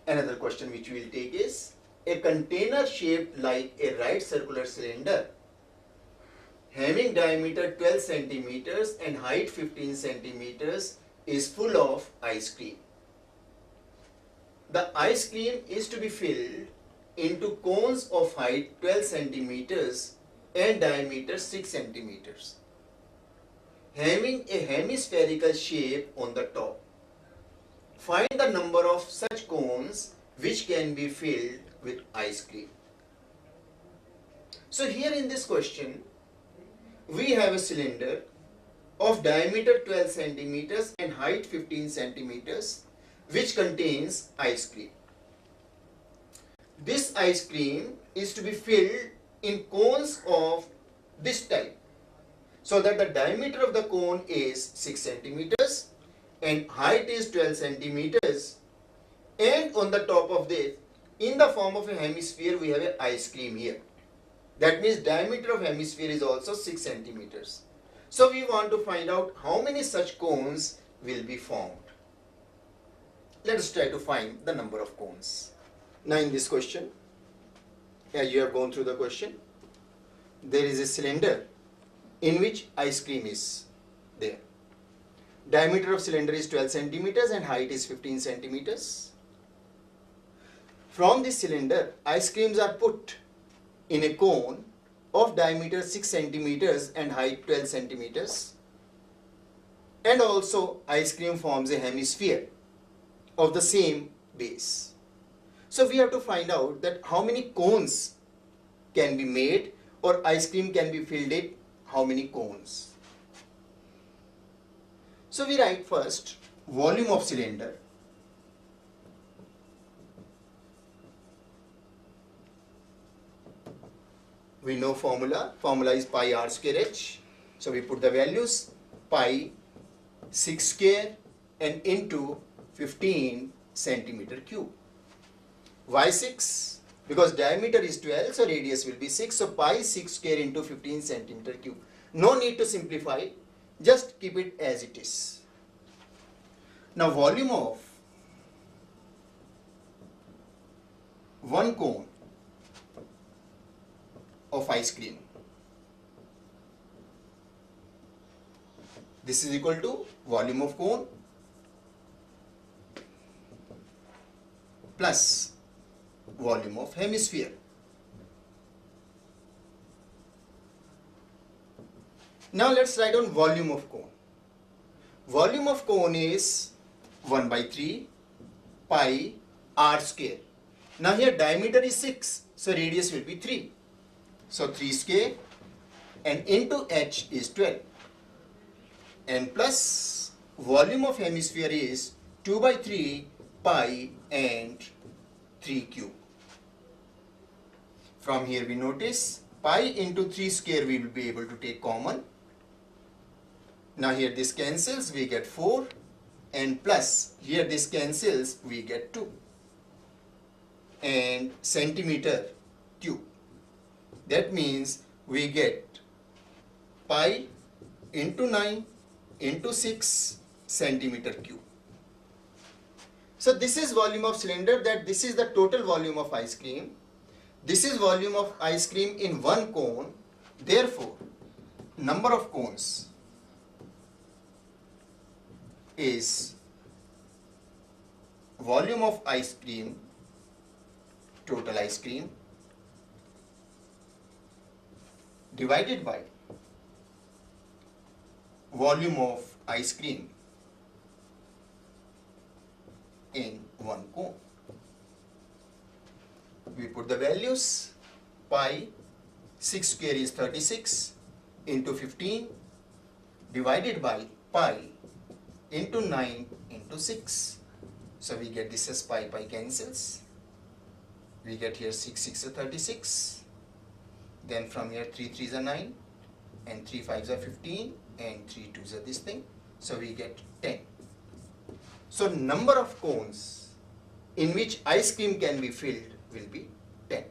Another question which we will take is, a container shaped like a right circular cylinder having diameter 12 centimeters and height 15 centimeters is full of ice cream. The ice cream is to be filled into cones of height 12 centimeters and diameter 6 centimeters, having a hemispherical shape on the top. Find the number of such cones which can be filled with ice cream. So here in this question, we have a cylinder of diameter 12 centimeters and height 15 centimeters which contains ice cream. This ice cream is to be filled in cones of this type, so that the diameter of the cone is 6 centimeters and height is 12 centimeters, and on the top of this, in the form of a hemisphere, we have a ice cream here. That means diameter of hemisphere is also 6 centimeters. So we want to find out how many such cones will be formed. Let us try to find the number of cones. Now in this question, as you have gone through the question, there is a cylinder in which ice cream is there. Diameter of cylinder is 12 centimeters and height is 15 centimeters. From this cylinder, ice creams are put in a cone of diameter 6 centimeters and height 12 centimeters. And also ice cream forms a hemisphere of the same base. So we have to find out that how many cones can be made, or ice cream can be filled in how many cones. So we write first volume of cylinder. We know formula is pi r square h. So we put the values pi 6 square and into 15 centimeter cube. Why 6? Because diameter is 12, so radius will be 6. So pi 6 square into 15 centimeter cube. No need to simplify, just keep it as it is. Now volume of one cone of ice cream, this is equal to volume of cone plus volume of hemisphere. Now let's write down volume of cone. Volume of cone is 1 by 3 pi r square. Now here diameter is 6, so radius will be 3. So 3 square and into h is 12. And plus volume of hemisphere is 2 by 3 pi and 3 cube. From here we notice pi into 3 square we will be able to take common. Now here this cancels, we get 4, and plus here this cancels, we get 2. And centimeter cube. That means we get pi into 9 into 6 centimeter cube. So this is volume of cylinder, that this is the total volume of ice cream. This is volume of ice cream in one cone. Therefore, number of cones is volume of ice cream, total ice cream, divided by volume of ice cream in one cone. We put the values. Pi 6 square is 36 into 15 divided by pi into 9 into 6. So we get this as pi cancels. We get here 6 6 is 36. Then from here 3 3s are 9 and 3 5s are 15 and 3 2s are this thing. So we get 10. So number of cones in which ice cream can be filled will be 10.